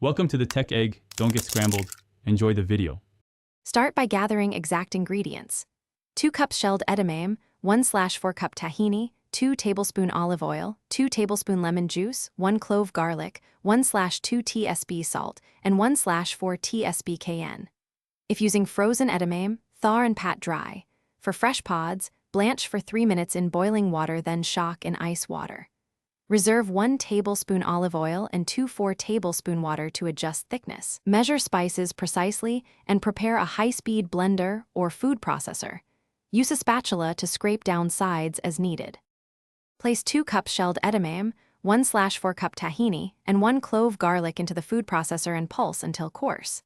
Welcome to the Tech Egg. Don't get scrambled. Enjoy the video. Start by gathering exact ingredients. 2 cups shelled edamame, 1/4 cup tahini, 2 tablespoon olive oil, 2 tablespoon lemon juice, 1 clove garlic, 1/2 tsp salt, and 1/4 tsp cayenne. If using frozen edamame, thaw and pat dry. For fresh pods, blanch for 3 minutes in boiling water, then shock in ice water. Reserve 1 tablespoon olive oil and 2/4 tablespoon water to adjust thickness. Measure spices precisely and prepare a high-speed blender or food processor. Use a spatula to scrape down sides as needed. Place 2 cups shelled edamame, 1/4 cup tahini, and 1 clove garlic into the food processor and pulse until coarse.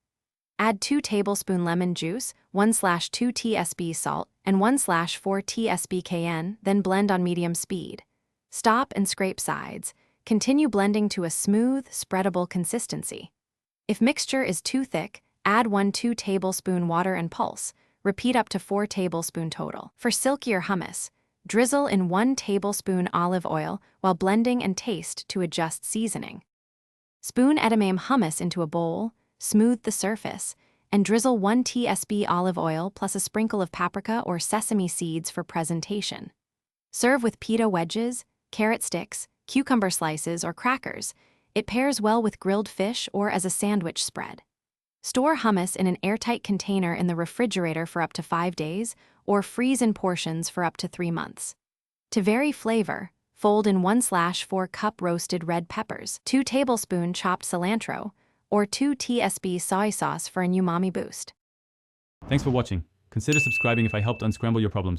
Add 2 tablespoon lemon juice, 1/2 tsp salt, and 1/4 tsp cayenne, then blend on medium speed. Stop and scrape sides. Continue blending to a smooth, spreadable consistency. If mixture is too thick, add 1/2 tablespoon water and pulse. Repeat up to 4 tablespoon total. For silkier hummus, drizzle in 1 tablespoon olive oil while blending and taste to adjust seasoning. Spoon edamame hummus into a bowl, smooth the surface, and drizzle 1 tsp olive oil plus a sprinkle of paprika or sesame seeds for presentation. Serve with pita wedges, carrot sticks, cucumber slices, or crackers. It pairs well with grilled fish or as a sandwich spread. Store hummus in an airtight container in the refrigerator for up to 5 days, or freeze in portions for up to 3 months. To vary flavor, fold in 1/4 cup roasted red peppers, 2 tablespoon chopped cilantro, or 2 tsp soy sauce for an umami boost. Thanks for watching. Consider subscribing if I helped unscramble your problems.